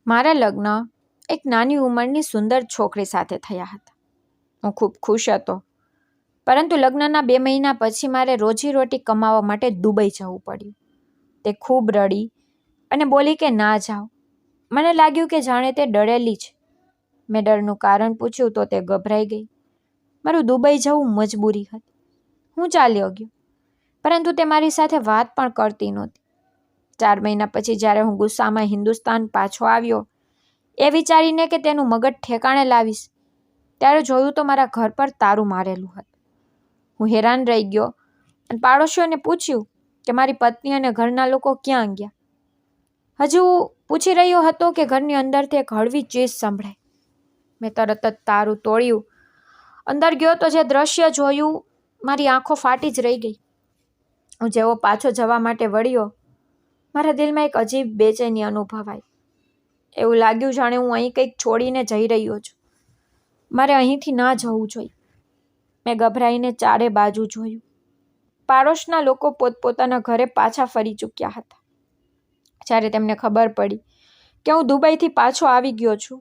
મારા લગ્ન એક નાની ઉંમરની સુંદર છોકરી સાથે થયા હતા. હું ખૂબ ખુશ હતો, પરંતુ લગ્નના 2 મહિના પછી મારે રોજીરોટી કમાવા માટે દુબઈ જવું પડ્યું. તે ખૂબ રડી અને બોલી કે ના જાઓ. મને લાગ્યું કે જાણે તે ડરેલી છે. મેં ડરનું કારણ પૂછ્યું તો તે ગભરાઈ ગઈ. મારું દુબઈ જવું મજબૂરી હતી. હું ચાલ્યો ગયો, પરંતુ તે મારી સાથે વાત પણ કરતી નહોતી. 4 મહિના પછી જ્યારે હું ગુસ્સામાં હિન્દુસ્તાન પાછો આવ્યો, એ વિચારીને કે તેનું મગજ ઠેકાણે લાવીશ, ત્યારે જોયું તો મારા ઘર પર તારું મારેલું હતું. હું હેરાન રહી ગયો અને પાડોશીઓને પૂછ્યું કે મારી પત્ની અને ઘરના લોકો ક્યાં ગયા. હજુ પૂછી રહ્યો હતો કે ઘરની અંદરથી એક હળવી ચીસ સંભળાઈ. મેં તરત જ તારું તોડ્યું. અંદર ગયો તો જે દ્રશ્ય જોયું, મારી આંખો ફાટી જ રહી ગઈ. હું જેવો પાછો જવા માટે વળ્યો, મારા દિલમાં એક અજીબ બેચેની અનુભવાઈ. એવું લાગ્યું જાણે હું અહીં કંઈક છોડીને જઈ રહ્યો છું. મારે અહીંથી ના જવું જોઈએ. મેં ગભરાઈને ચારે બાજુ જોયું. પાડોશના લોકો પોતપોતાના ઘરે પાછા ફરી ચૂક્યા હતા. જ્યારે તેમને ખબર પડી કે હું દુબઈથી પાછો આવી ગયો છું,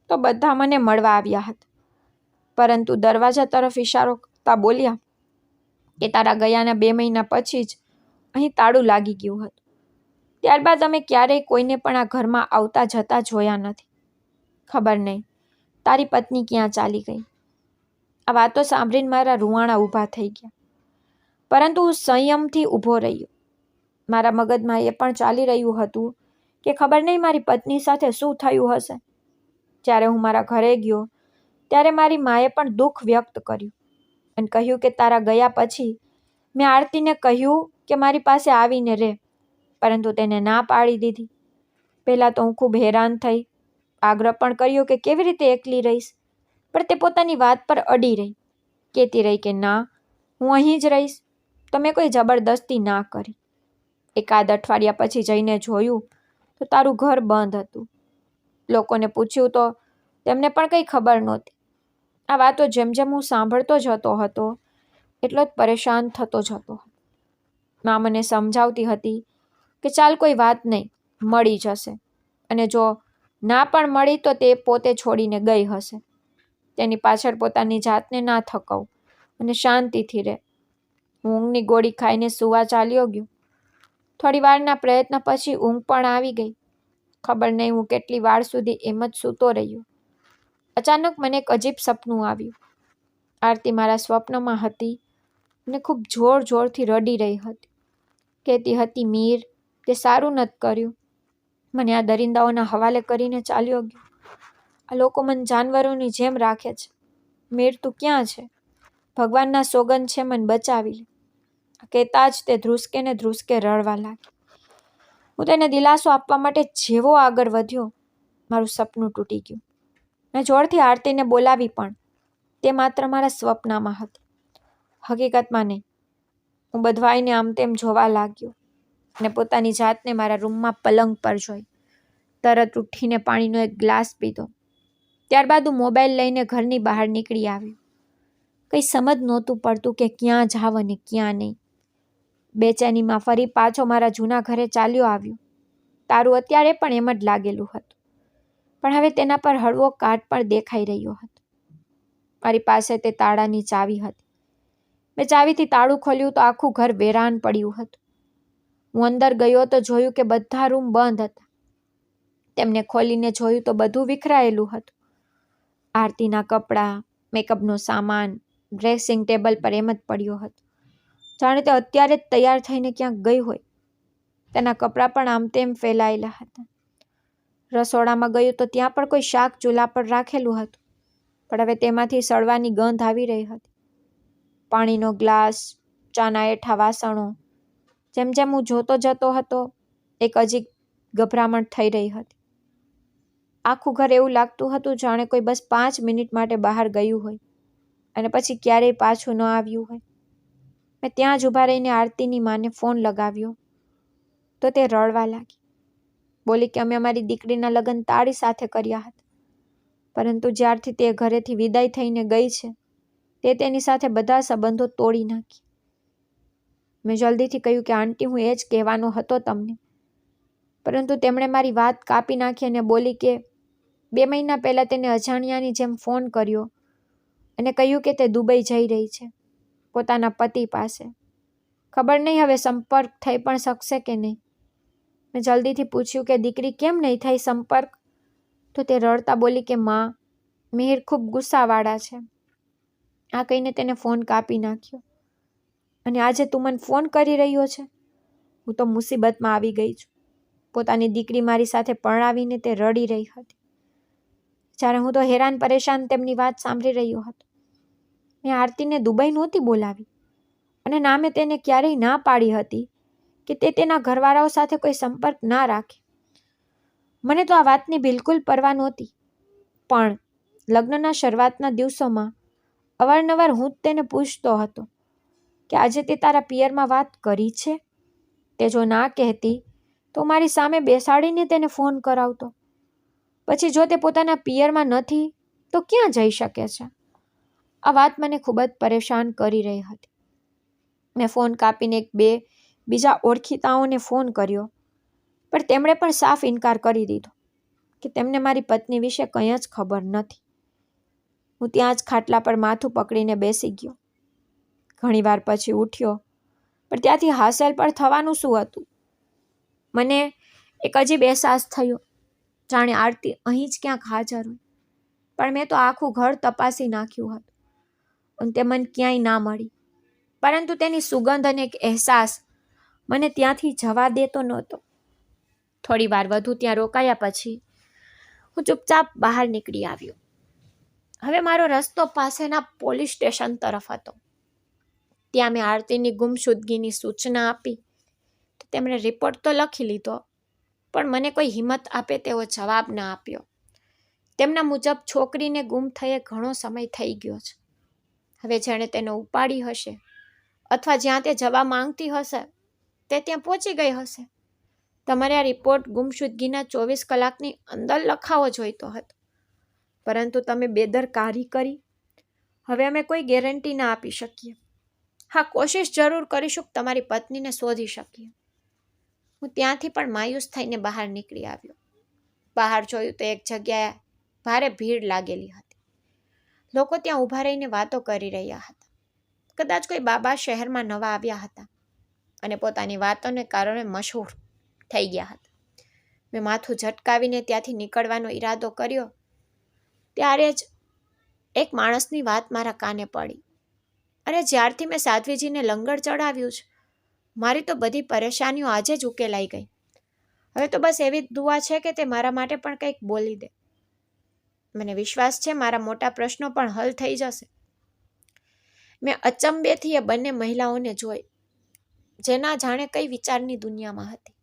તો બધા મને મળવા આવ્યા હતા. પરંતુ દરવાજા તરફ ઇશારો કરતા બોલ્યા કે તારા ગયાના 2 મહિના પછી જ અહીં તાળું લાગી ગયું હતું. ત્યારબાદ અમે ક્યારેય કોઈને પણ આ ઘરમાં આવતા જતા જોયા નથી. ખબર નહીં તારી પત્ની ક્યાં ચાલી ગઈ. આ વાતો સાંભળીને મારા રૂવાણા ઊભા થઈ ગયા, પરંતુ હું સંયમથી ઊભો રહ્યો. મારા મગજમાં એ પણ ચાલી રહ્યું હતું કે ખબર નહીં મારી પત્ની સાથે શું થયું હશે. જ્યારે હું મારા ઘરે ગયો, ત્યારે મારી માએ પણ દુઃખ વ્યક્ત કર્યું અને કહ્યું કે તારા ગયા પછી મેં આરતીને કહ્યું કે મારી પાસે આવીને રહે, પરંતુ તેને ના પાડી દીધી. પહેલાં તો હું ખૂબ હેરાન થઈ. આગ્રહ પણ કર્યો કે કેવી રીતે એકલી રહીશ, પણ તે પોતાની વાત પર અડી રહી. કહેતી રહી કે ના, હું અહીં જ રહીશ. તો મેં કોઈ જબરદસ્તી ના કરી. એકાદ અઠવાડિયા પછી જઈને જોયું તો તારું ઘર બંધ હતું. લોકોને પૂછ્યું તો તેમને પણ કંઈ ખબર નહોતી. આ વાતો જેમ જેમ હું સાંભળતો જતો હતો, એટલો જ પરેશાન થતો જતો હતો. મા મને સમજાવતી હતી કે ચાલ કોઈ વાત નહીં, મળી જશે, અને જો ના પણ મળી તો તે પોતે છોડીને ગઈ હશે. તેની પાછળ પોતાની જાતને ના થકવ અને શાંતિથી રહે. હું ઊંઘની ગોળી ખાઈને સૂવા ચાલ્યો ગયો. થોડી વારના પ્રયત્ન પછી ઊંઘ પણ આવી ગઈ. ખબર નહીં હું કેટલી વાર સુધી એમ જ સૂતો રહ્યો. અચાનક મને એક અજીબ સપનું આવ્યું. આરતી મારા સ્વપ્નમાં હતી અને ખૂબ જોર જોરથી રડી રહી હતી. કહેતી હતી, મીર, તે સારું નથી કર્યું. મને આ દરિંદાઓના હવાલે કરીને ચાલ્યો ગયો. આ લોકો મને જાનવરોની જેમ રાખે છે. મીર, તું ક્યાં છે? ભગવાનના સોગંદ છે, મને બચાવી લે. કહેતા જ તે ધ્રુસકે ને ધ્રુસકે રડવા લાગી. હું તેને દિલાસો આપવા માટે જેવો આગળ વધ્યો, મારું સપનું તૂટી ગયું. મેં જોરથી આરતીને બોલાવી, પણ તે માત્ર મારા સ્વપ્નમાં હતી, હકીકતમાં નહીં. હું બધવાઈને આમ તેમ જોવા લાગ્યો અને પોતાની જાતને મારા રૂમમાં પલંગ પર જોઈ. તરત ઉઠીને પાણીનો એક ગ્લાસ પીધો. ત્યારબાદ હું મોબાઈલ લઈને ઘરની બહાર નીકળી આવ્યો. કંઈ સમજ નહોતું પડતું કે ક્યાં જાવ અને ક્યાં નહીં. બેચેનીમાં ફરી પાછો મારા જૂના ઘરે ચાલ્યો આવ્યો. તારું અત્યારે પણ એમ જ લાગેલું હતું, પણ હવે તેના પર હળવો કાટ પણ દેખાઈ રહ્યો હતો. મારી પાસે તે તાળાની ચાવી હતી. મેં ચાવીથી તાળું ખોલ્યું તો આખું ઘર વેરાન પડ્યું હતું. હું અંદર ગયો તો જોયું કે બધા રૂમ બંધ હતા. તેમને ખોલીને જોયું તો બધું વિખરાયેલું હતું. આરતીના કપડાં, મેકઅપનો સામાન ડ્રેસિંગ ટેબલ પર એમ જ પડ્યો હતો, જાણે તે અત્યારે જ તૈયાર થઈને ક્યાંક ગઈ હોય. તેના કપડાં પણ આમ તેમ ફેલાયેલા હતા. રસોડામાં ગયું તો ત્યાં પણ કોઈ શાક ચૂલા પર રાખેલું હતું, પણ હવે તેમાંથી સડવાની ગંધ આવી રહી હતી. પાણીનો ગ્લાસ, ચાના એઠા વાસણો. જેમ જેમ હું જોતો જતો હતો, એક અજીબ ગભરામણ થઈ રહી હતી. આખું ઘર એવું લાગતું હતું જાણે કોઈ બસ 5 મિનિટ માટે બહાર ગયું હોય અને પછી ક્યારેય પાછું ન આવ્યું હોય. મેં ત્યાં જ ઊભા રહીને આરતીની માને ફોન લગાવ્યો તો તે રડવા લાગી. બોલી કે અમે અમારી દીકરીના લગ્ન તાળી સાથે કર્યા હતા, પરંતુ જ્યારથી તે ઘરેથી વિદાય થઈને ગઈ છે, તે તેની સાથે બધા સંબંધો તોડી નાખી. મેં જલ્દીથી કહ્યું કે આંટી, હું એ જ કહેવાનો હતો તમને. પરંતુ તેમણે મારી વાત કાપી નાખી અને બોલી કે 2 મહિના પહેલાં તેને અજાણ્યાની જેમ ફોન કર્યો અને કહ્યું કે તે દુબઈ જઈ રહી છે પોતાના પતિ પાસે. ખબર નહીં હવે સંપર્ક થઈ પણ શકશે કે નહીં. મેં જલ્દીથી પૂછ્યું કે દીકરી કેમ નહીં થઈ સંપર્ક? તો તે રડતા બોલી કે માં, મિહિર ખૂબ ગુસ્સાવાળા છે. આ કહીને તેને ફોન કાપી નાખ્યો. અને આજે તું મને ફોન કરી રહ્યો છે? હું તો મુસીબતમાં આવી ગઈ છું. પોતાની દીકરી મારી સાથે પરણાવીને તે રડી રહી હતી. જ્યારે હું તો હેરાન પરેશાન તેમની વાત સાંભળી રહ્યો હતો. મેં આરતીને દુબઈ નહોતી બોલાવી અને ના મેં તેને ક્યારેય ના પાડી હતી કે તે તેના ઘરવાળાઓ સાથે કોઈ સંપર્ક ના રાખે. મને તો આ વાતની બિલકુલ પરવા નહોતી. પણ લગ્નના શરૂઆતના દિવસોમાં અવારનવાર હું તેને પૂછતો હતો કે આજે તે તારા પિયરમાં વાત કરી છે? તે જો ના કહેતી તો મારી સામે બેસાડીને તેને ફોન કરાવતો. પછી જો તે પોતાના પિયરમાં નથી તો ક્યાં જઈ શકે છે? આ વાત મને ખૂબ જ પરેશાન કરી રહી હતી. મેં ફોન કાપીને બીજા ઓળખીતાઓને ફોન કર્યો, પણ તેમણે પણ સાફ ઇનકાર કરી દીધો કે તેમને મારી પત્ની વિશે કંઈ જ ખબર નથી. હું ત્યાં જ ખાટલા પર માથું પકડીને બેસી ગયો. ઘણીવાર પછી ઉઠ્યો, પણ ત્યાંથી હાંસલ પર થવાનું શું હતું? મને એક અજીબ અહેસાસ થયો, જાણે આરતી અહીં જ ક્યાંક હાજર હોય. પણ મેં તો આખું ઘર તપાસી નાખ્યું હતું અને તે મને ક્યાંય ના મળી. પરંતુ તેની સુગંધ અને એક અહેસાસ મને ત્યાંથી જવા દેતો નહોતો. થોડી વાર વધુ ત્યાં રોકાયા પછી હું ચૂપચાપ બહાર નીકળી આવ્યો. હવે મારો રસ્તો પાસેના પોલીસ સ્ટેશન તરફ હતો. ત્યાં મેં આરતીની ગુમશુદગીની સૂચના આપી તો તેમણે રિપોર્ટ તો લખી લીધો, પણ મને કોઈ હિંમત આપે તેવો જવાબ ના આપ્યો. તેમના મુજબ છોકરીને ગુમ થયે ઘણો સમય થઈ ગયો છે. હવે જેણે તેને ઉપાડી હશે અથવા જ્યાં તે જવા માંગતી હશે તે ત્યાં પહોંચી ગઈ હશે. તમારે આ રિપોર્ટ ગુમશુદગીના 24 કલાકની અંદર લખાવો જોઈતો હતો, પરંતુ તમે બેદરકારી કરી. હવે અમે કોઈ ગેરંટી ના આપી શકીએ. હા, કોશિશ જરૂર કરીશું કે તમારી પત્નીને શોધી શકીએ. હું ત્યાંથી પણ માયુસ થઈને બહાર નીકળી આવ્યો. બહાર જોયું તો એક જગ્યાએ ભારે ભીડ લાગેલી હતી. લોકો ત્યાં ઊભા રહીને વાતો કરી રહ્યા હતા. કદાચ કોઈ બાબા શહેરમાં નવા આવ્યા હતા અને પોતાની વાતોને કારણે મશહૂર થઈ ગયા હતા. મેં માથું ઝટકાવીને ત્યાંથી નીકળવાનો ઈરાદો કર્યો ત્યારે જ એક માણસની વાત મારા કાને પડી. અરે, જ્યારથી મેં સાધ્વીજીને લંગર ચડાવ્યું છે, મારી તો બધી પરેશાનીઓ આજે જ ઉકેલાઈ ગઈ. હવે તો બસ એવી જ દુઆ છે કે તે મારા માટે પણ કંઈક બોલી દે. મને વિશ્વાસ છે મારા મોટા પ્રશ્નો પણ હલ થઈ જશે. મેં અચંબેથી એ બંને મહિલાઓને જોઈ, જેના જાણે કઈ વિચારની દુનિયામાં હતી.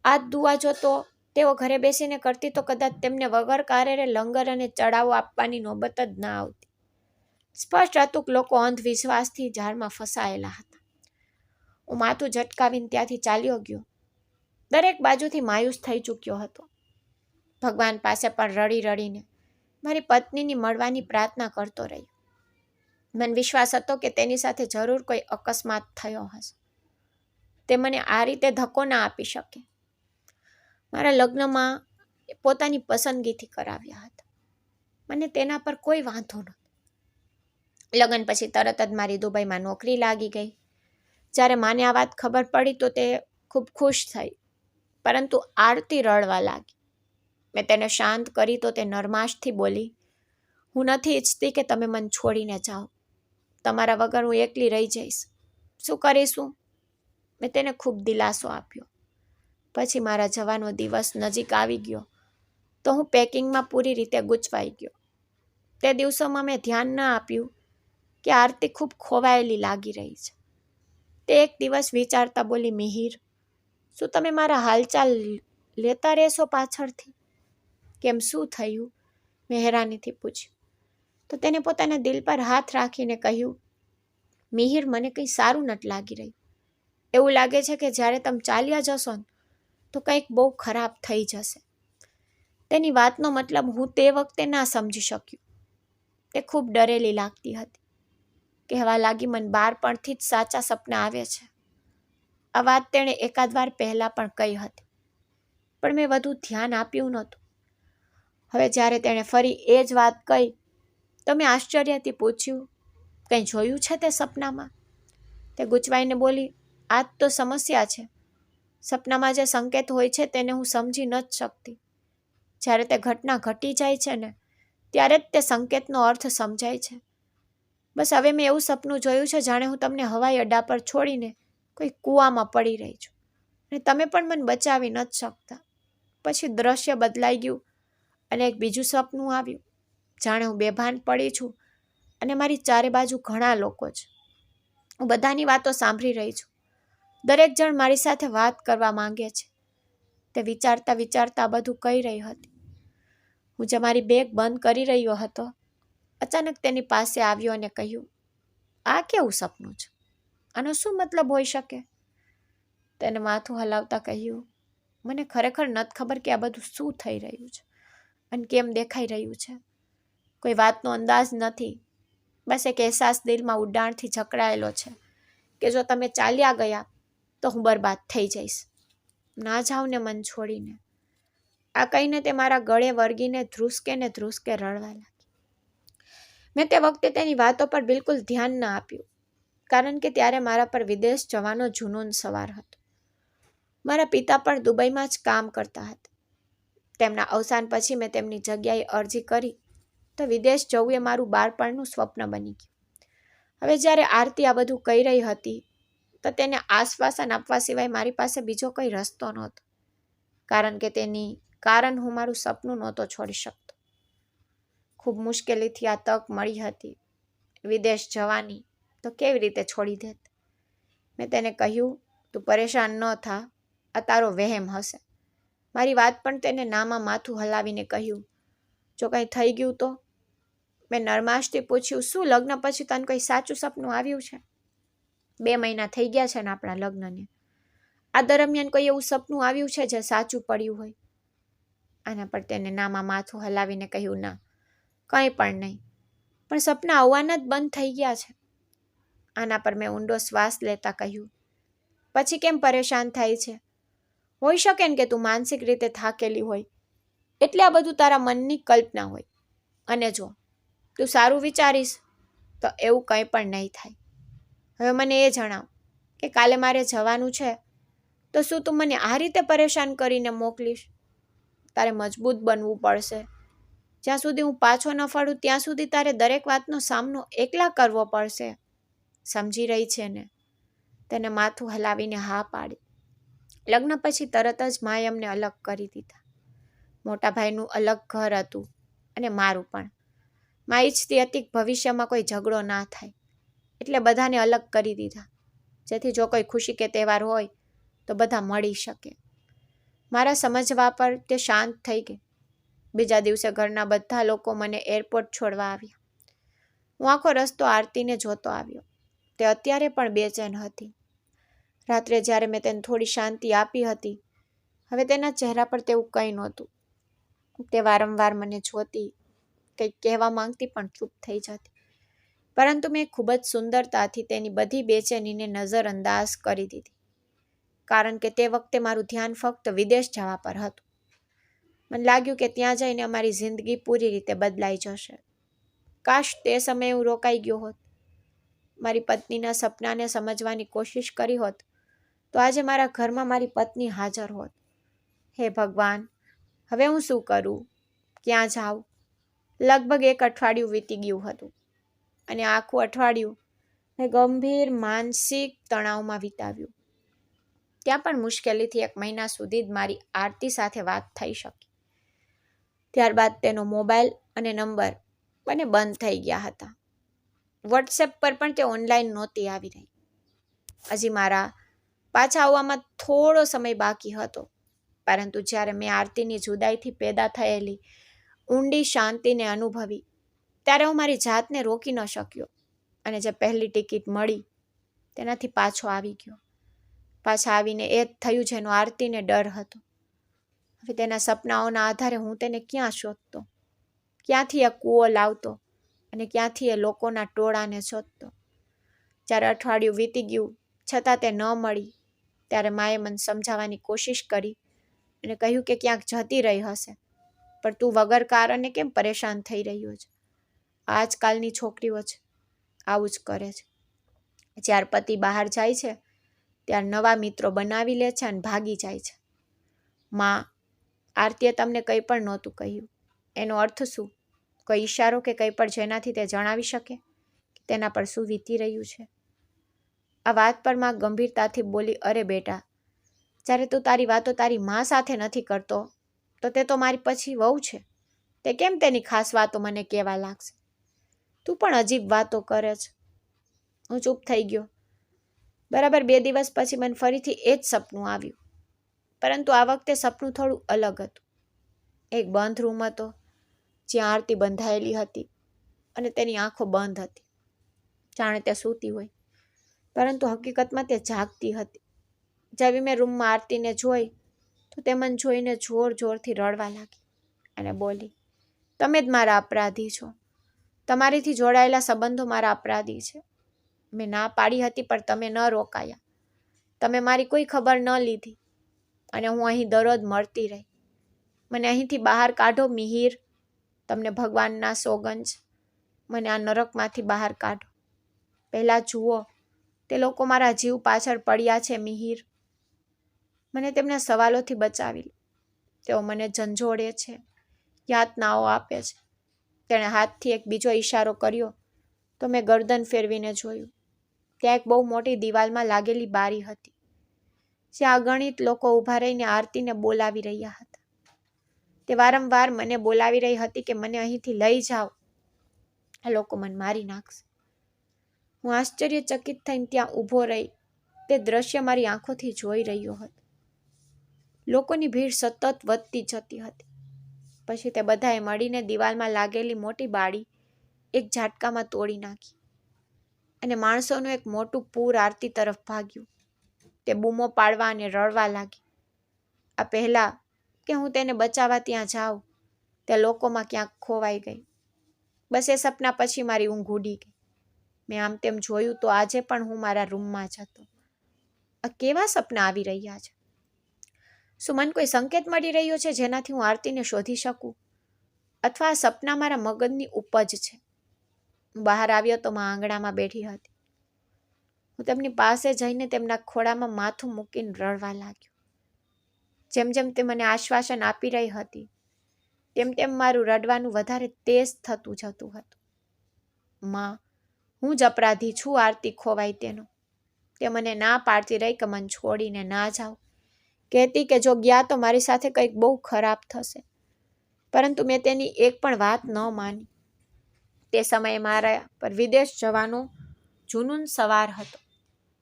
આ દુઆ જો તો તેઓ ઘરે બેસીને કરતી તો કદાચ તેમને વગર કારેરે લંગર અને ચડાવો આપવાની નોબત જ ના આવતી. સ્પષ્ટ હતું કે લોકો અંધવિશ્વાસથી જાળમાં ફસાયેલા હતા. હું માથું ઝટકાવીને ત્યાંથી ચાલ્યો ગયો. દરેક બાજુથી માયુસ થઈ ચૂક્યો હતો. ભગવાન પાસે પણ રડી રડીને મારી પત્નીની મળવાની પ્રાર્થના કરતો રહ્યો. મને વિશ્વાસ હતો કે તેની સાથે જરૂર કોઈ અકસ્માત થયો હશે. તે મને આ રીતે ધક્કો ના આપી શકે. મારા લગ્નમાં પોતાની પસંદગીથી કરાવ્યા હતા. મને તેના પર કોઈ વાંધો નહોતો. લગ્ન પછી તરત જ મારી દુબઈમાં નોકરી લાગી ગઈ. જ્યારે માને આ વાત ખબર પડી તો તે ખૂબ ખુશ થઈ, પરંતુ આરતી રડવા લાગી. મેં તેને શાંત કરી તો તે નરમાશથી બોલી, હું નથી ઈચ્છતી કે તમે મને છોડીને જાઓ. તમારા વગર હું એકલી રહી જઈશ. શું કરીશું? મેં તેને ખૂબ દિલાસો આપ્યો. પછી મારા જવાનો દિવસ નજીક આવી ગયો તો હું પેકિંગમાં પૂરી રીતે ગૂંચવાઈ ગયો. તે દિવસોમાં મેં ધ્યાન ન આપ્યું કે આરતી ખૂબ ખોવાયેલી લાગી રહી છે. તે એક દિવસ વિચારતા બોલી, મિહિર, શું તમે મારા હાલચાલ લેતા રહેશો પાછળથી? કેમ, શું થયું? મેં હેરાનીથી પૂછ્યું. તો તેને પોતાના દિલ પર હાથ રાખીને કહ્યું, મિહિર, મને કંઈ સારું નથી લાગી રહ્યું. એવું લાગે છે કે જ્યારે તમે ચાલ્યા જશો ને તો કંઈક બહુ ખરાબ થઈ જશે. તેની વાતનો મતલબ હું તે વખતે ના સમજી શક્યું. તે ખૂબ ડરેલી લાગતી હતી. કહેવા લાગી, મને બાળપણથી જ સાચા સપના આવે છે. આ વાત તેણે એકાદ વાર પહેલાં પણ કહી હતી. પણ મેં વધુ ધ્યાન આપ્યું નહોતું. હવે જ્યારે તેણે ફરી એ જ વાત કહી તો મેં આશ્ચર્યથી પૂછ્યું, કંઈ જોયું છે તે સપનામાં? તે ગૂંચવાઈને બોલી, આ જ તો સમસ્યા છે. સપનામાં જે સંકેત હોય છે તેને હું સમજી ન જ શકતી. જ્યારે તે ઘટના ઘટી જાય છે ને ત્યારે જ તે સંકેતનો અર્થ સમજાય છે. બસ હવે મેં એવું સપનું જોયું છે જાણે હું તમને હવાઈ અડ્ડા પર છોડીને કોઈ કૂવામાં પડી રહી છું અને તમે પણ મને બચાવી ન જ શકતા. પછી દ્રશ્ય બદલાઈ ગયું અને એક બીજું સપનું આવ્યું, જાણે હું બેભાન પડી છું અને મારી ચારે બાજુ ઘણા લોકો છે. હું બધાની વાતો સાંભળી રહી છું. દરેક જણ મારી સાથે વાત કરવા માંગે છે. તે વિચારતા વિચારતા બધું કહી રહી હતી. હું જે મારી બેગ બંધ કરી રહ્યો હતો, અચાનક તેની પાસે આવ્યો અને કહ્યું, આ કેવું સપનું છે? આનો શું મતલબ હોઈ શકે? તેને માથું હલાવતા કહ્યું, મને ખરેખર નથી ખબર કે આ બધું શું થઈ રહ્યું છે અને કેમ દેખાઈ રહ્યું છે. કોઈ વાતનો અંદાજ નથી. બસ એક અહેસાસ દિલમાં ઉડાણથી જકડાયેલો છે કે જો તમે ચાલ્યા ગયા તો હું બરબાદ થઈ જઈશ. ના જાઉં ને મન છોડીને. આ કહીને તે મારા ગળે વળગીને ધ્રુસકે ને ધ્રુસકે રડવા લાગી. મેં તે વખતે તેની વાતો પર બિલકુલ ધ્યાન ન આપ્યું, કારણ કે ત્યારે મારા પર વિદેશ જવાનો જુનૂન સવાર હતો. મારા પિતા પણ દુબઈમાં જ કામ કરતા હતા. તેમના અવસાન પછી મેં તેમની જગ્યાએ અરજી કરી તો વિદેશ જવું એ મારું બાળપણનું સ્વપ્ન બની ગયું. હવે જ્યારે આરતી આ બધું કહી રહી હતી તો તેને આશ્વાસન આપવા સિવાય મારી પાસે બીજો કોઈ રસ્તો નહોતો, કારણ હું મારું સપનું નહોતો છોડી શકતો. ખૂબ મુશ્કેલીથી આ તક મળી હતી વિદેશ જવાની, તો કેવી રીતે છોડી દેત? મેં તેને કહ્યું, તું પરેશાન ન થા, આ તારો વહેમ હશે. મારી વાત પણ તેને નામાં માથું હલાવીને કહ્યું, જો કંઈ થઈ ગયું તો? મેં નરમાશથી પૂછ્યું, શું લગ્ન પછી તને કોઈ સાચું સપનું આવ્યું છે? 2 મહિના થઈ ગયા છે ને આપણા લગ્નને. આ દરમિયાન કોઈ એવું સપનું આવ્યું છે જે સાચું પડ્યું હોય? આના પર તેને નામાં માથું હલાવીને કહ્યું, ના, કંઈ પણ નહીં. પણ સપના આવવાના જ બંધ થઈ ગયા છે. આના પર મેં ઊંડો શ્વાસ લેતા કહ્યું, પછી કેમ પરેશાન થાય છે? હોઈ શકે ને કે તું માનસિક રીતે થાકેલી હોય એટલે આ બધું તારા મનની કલ્પના હોય. અને જો તું સારું વિચારીશ તો એવું કંઈ પણ નહીં થાય. હવે મને એ જણાવ કે કાલે મારે જવાનું છે તો શું તું મને આ રીતે પરેશાન કરીને મોકલીશ? તારે મજબૂત બનવું પડશે. જ્યાં સુધી હું પાછો ન ફરું ત્યાં સુધી તારે દરેક વાતનો સામનો એકલા કરવો પડશે. સમજી રહી છે ને? તેને માથું હલાવીને હા પાડી. લગ્ન પછી તરત જ માએ અમને અલગ કરી દીધા. મોટા ભાઈનું અલગ ઘર હતું અને મારું પણ. મા ઈચ્છતી હતી કે ભવિષ્યમાં કોઈ ઝઘડો ના થાય, એટલે બધાને અલગ કરી દીધા, જેથી જો કોઈ ખુશી કે તહેવાર હોય તો બધા મળી શકે. મારા સમજવા પર તે શાંત થઈ ગઈ. બીજા દિવસે ઘરના બધા લોકો મને એરપોર્ટ છોડવા આવ્યા. હું આખો રસ્તો આરતીને જોતો આવ્યો. તે અત્યારે પણ બેચેન હતી. રાત્રે જ્યારે મેં તેને થોડી શાંતિ આપી હતી, હવે તેના ચહેરા પર તેવું કંઈ નહોતું. તે વારંવાર મને જોતી, કંઈક કહેવા માંગતી પણ ચૂપ થઈ જતી. પરંતુ મેં ખૂબ જ સુંદરતાથી તેની બધી બેચેનીને નજરઅંદાજ કરી દીધી, કારણ કે તે વખતે મારું ધ્યાન ફક્ત વિદેશ જવા પર હતું. મને લાગ્યું કે ત્યાં જઈને અમારી જિંદગી પૂરી રીતે બદલાઈ જશે. કાશ તે સમયે હું રોકાઈ ગયો હોત, મારી પત્નીના સપનાને સમજવાની કોશિશ કરી હોત, તો આજે મારા ઘરમાં મારી પત્ની હાજર હોત. હે ભગવાન, હવે હું શું કરું? ક્યાં જાઉં? લગભગ 1 અઠવાડિયું વીતી ગયું હતું અને આખું અઠવાડિયું મેં ગંભીર માનસિક તણાવમાં વિતાવ્યું. ત્યાં પણ મુશ્કેલીથી 1 મહિના સુધી જ મારી આરતી સાથે વાત થઈ શકી. ત્યારબાદ તેનો મોબાઈલ અને નંબર બંને બંધ થઈ ગયા હતા. વોટ્સએપ પર પણ તે ઓનલાઈન નહોતી આવી રહી. હજી મારા પાછા આવવામાં થોડો સમય બાકી હતો, પરંતુ જ્યારે મેં આરતીની જુદાઈથી પેદા થયેલી ઊંડી શાંતિને અનુભવી ત્યારે હું મારી જાતને રોકી ન શક્યો અને જે પહેલી ટિકિટ મળી તેનાથી પાછો આવી ગયો. પાછા આવીને એ જ થયું જેનો આરતીને ડર હતો. હવે તેના સપનાઓના આધારે હું તેને ક્યાં શોધતો, ક્યાંથી એ કૂવો લાવતો અને ક્યાંથી એ લોકોના ટોળાને શોધતો. જ્યારે અઠવાડિયું વીતી ગયું છતાં તે ન મળી ત્યારે માએ મને સમજાવવાની કોશિશ કરી અને કહ્યું કે ક્યાંક જતી રહી હશે, પણ તું વગર કારણે કેમ પરેશાન થઈ રહ્યો છે? આજકાલની છોકરીઓ છે આવું જ કરે છે. જ્યાર પતિ બહાર જાય છે ત્યાર નવા મિત્રો બનાવી લે છે અને ભાગી જાય છે. માં, આરતીએ તમને કંઈ પણ નહોતું કહ્યું. એનો અર્થ શું? કોઈ ઈશારો કે કંઈ પણ જેનાથી તે જણાવી શકે કે તેના પર શું વીતી રહ્યું છે? આ વાત પર માં ગંભીરતાથી બોલી, અરે બેટા, જ્યારે તું તારી વાતો તારી માં સાથે નથી કરતો તો તે તો મારી પછી વહુ છે. તે કેમ તેની ખાસ વાતો મને કહેવા લાગશે? તું પણ અજીબ વાતો કરે છે. હું ચૂપ થઈ ગયો. બરાબર 2 દિવસ પછી મને ફરીથી એ જ સપનું આવ્યું, પરંતુ આ વખતે સપનું થોડું અલગ હતું. એક બંધ રૂમ હતો જ્યાં આરતી બંધાયેલી હતી અને તેની આંખો બંધ હતી, જાણે તે સૂતી હોય, પરંતુ હકીકતમાં તે જાગતી હતી. જેવી મેં રૂમમાં આરતીને જોઈ તો તે મને જોઈને જોર જોરથી રડવા લાગી અને બોલી, તમે જ મારા અપરાધી છો. તમારીથી જોડાયેલા સંબંધો મારા અપરાધી છે. મેં ના પાડી હતી પણ તમે ન રોકાયા. તમે મારી કોઈ ખબર ન લીધી અને હું અહીં દરરોજ મળતી રહી. મને અહીંથી બહાર કાઢો મિહિર. તમને ભગવાનના સોગંદ છે, મને આ નરકમાંથી બહાર કાઢો. પહેલાં જુઓ, તે લોકો મારા જીવ પાછળ પડ્યા છે મિહિર. મને તેમના સવાલોથી બચાવી લો. તેઓ મને ઝંઝોળે છે, યાતનાઓ આપે છે. તેણે હાથથી એક બીજો ઈશારો કર્યો તો મેં ગરદન ફેરવીને જોયું. ત્યાં એક બહુ મોટી દિવાલમાં લાગેલી બારી હતી, જ્યાં અગણિત લોકો ઊભા રહીને આરતીને બોલાવી રહ્યા હતા. તે વારંવાર મને બોલાવી રહી હતી કે મને અહીંથી લઈ જાઓ, આ લોકો મને મારી નાખશે. હું આશ્ચર્યચકિત થઈને ત્યાં ઊભો રહી તે દ્રશ્ય મારી આંખોથી જોઈ રહ્યો હતો. લોકોની ભીડ સતત વધતી જતી હતી. પછી તે બધાએ મળીને દિવાલમાં લાગેલી મોટી બારી એક ઝાટકામાં તોડી નાખી અને માણસોનું એક મોટું પૂર આરતી તરફ ભાગ્યું. તે બૂમો પાડવા અને રડવા લાગી. આ પહેલા કે હું તેને બચાવવા ત્યાં જાઉં તે લોકોમાં ક્યાંક ખોવાઈ ગઈ. બસ એ સપના પછી મારી ઊંઘ ઉડી ગઈ. મેં આમ તેમ જોયું તો આજે પણ હું મારા રૂમમાં જ હતો. આ કેવા સપના આવી રહ્યા છે? શું મને કોઈ સંકેત મળી રહ્યો છે જેનાથી હું આરતીને શોધી શકું? અથવા આ સપના મારા મગજની ઉપજ છે? હું બહાર આવ્યો તો માં આંગણામાં બેઠી હતી. હું તેમની પાસે જઈને તેમના ખોળામાં માથું મૂકીને રડવા લાગ્યો. જેમ જેમ તે મને આશ્વાસન આપી રહી હતી તેમ તેમ મારું રડવાનું વધારે તેજ થતું જતું હતું. માં, હું જ અપરાધી છું આરતી ખોવાય તેનો. તે મને ના પાડતી રહી કે મને છોડીને ના જાઓ. કહેતી કે જો ગયા તો મારી સાથે કંઈક બહુ ખરાબ થશે, પરંતુ મેં તેની એક પણ વાત ન માની. તે સમયે મારા પર વિદેશ જવાનો જુનૂન સવાર હતો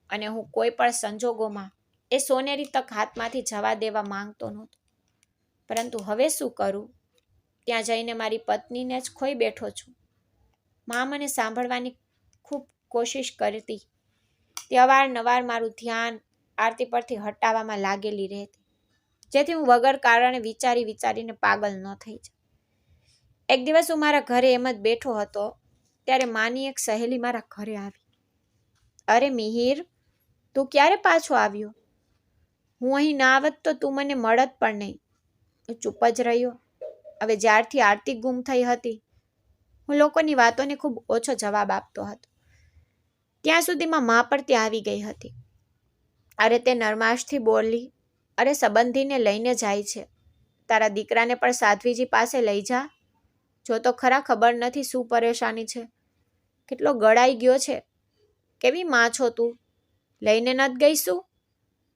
અને હું કોઈ પણ સંજોગોમાં એ સોનેરી તક હાથમાંથી જવા દેવા માંગતો નહોતો. પરંતુ હવે શું કરું? ત્યાં જઈને મારી પત્નીને જ ખોઈ બેઠો છું. માં મને સાંભળવાની ખૂબ કોશિશ કરતી. તે અવારનવાર મારું ધ્યાન આરતી પરથી હટાવવામાં લાગેલી રહેતી, જેથી હું વગર કારણે વિચારીને પાગલ ન થઈ જાઉં. એક દિવસ હું મારા ઘરે એમ જ બેઠો હતો ત્યારે માની એક સહેલી મારા ઘરે આવી. અરે મિહિર, તું ક્યારે પાછો આવ્યો? હું અહીં ના આવત તો તું મને મળત પણ નહીં. હું ચૂપ જ રહ્યો. હવે જ્યારથી આરતી ગુમ થઈ હતી હું લોકોની વાતોને ખૂબ ઓછો જવાબ આપતો હતો. ત્યાં સુધીમાં માં પણ ત્યાં આવી ગઈ હતી. અરે તે નરમાશથી બોલી, અરે સંબંધીને લઈને જાય છે, તારા દીકરાને પણ સાધ્વીજી પાસે લઈ જા. જો તો ખરા, ખબર નથી શું પરેશાની છે, કેટલો ગળાઈ ગયો છે. કેવી માં છો તું? લઈને નત ગઈ શું?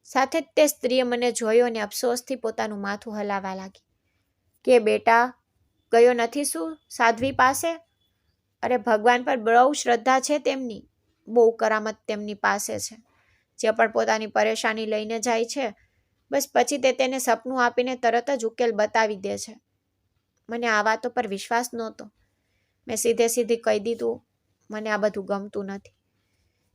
સાથે જ તે સ્ત્રીએ મને જોયો અને અફસોસથી પોતાનું માથું હલાવવા લાગી. કે બેટા, ગયો નથી શું સાધ્વી પાસે? અરે ભગવાન પર બહુ શ્રદ્ધા છે તેમની, બહુ કરામત તેમની પાસે છે. જે પણ પોતાની પરેશાની લઈને જાય છે બસ પછી તે તેને સપનું આપીને તરત જ ઉકેલ બતાવી દે છે. મને આ વાતો પર વિશ્વાસ નહોતો. મેં સીધી કહી દીધું, મને આ બધું ગમતું નથી.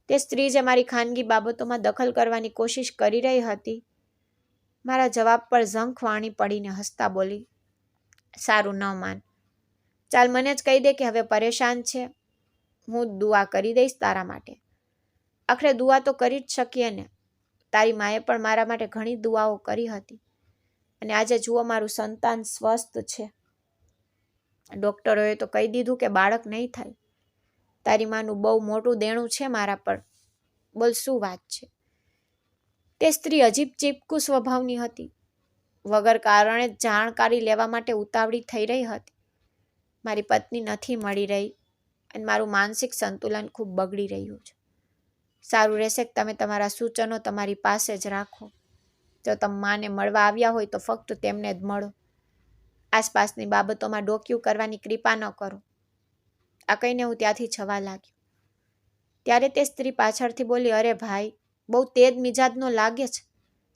તે સ્ત્રી જે મારી ખાનગી બાબતોમાં દખલ કરવાની કોશિશ કરી રહી હતી મારા જવાબ પર ઝંખ વાણી પડીને હસતા બોલી, સારું ન માન. ચાલ મને જ કહી દે કે હવે પરેશાન છે, હું દુઆ કરી દઈશ તારા માટે. આખરે દુઆ તો કરી જ શકીએ ને. તારી માએ પણ મારા માટે ઘણી દુઆઓ કરી હતી અને આજે જુઓ મારું સંતાન સ્વસ્થ છે. ડૉક્ટરોએ તો કહી દીધું કે બાળક નહીં થાય. તારી માનું બહુ મોટું દેણું છે મારા પર. બોલ શું વાત છે? તે સ્ત્રી અજીબ ચીપકુ સ્વભાવની હતી. વગર કારણે જાણકારી લેવા માટે ઉતાવળી થઈ રહી હતી. મારી પત્ની નથી મળી રહી અને મારું માનસિક સંતુલન ખૂબ બગડી રહ્યું છે. સારું રહેશે કે તમે તમારા સૂચનો તમારી પાસે જ રાખો. જો તમે માને મળવા આવ્યા હોય તો ફક્ત તેમને જ મળો. આસપાસની બાબતોમાં ડોકિયું કરવાની કૃપા ન કરો. આ કહીને હું ત્યાંથી જવા લાગ્યો. ત્યારે તે સ્ત્રી પાછળથી બોલી, અરે ભાઈ, બહુ તેજ મિજાજનો લાગે છે.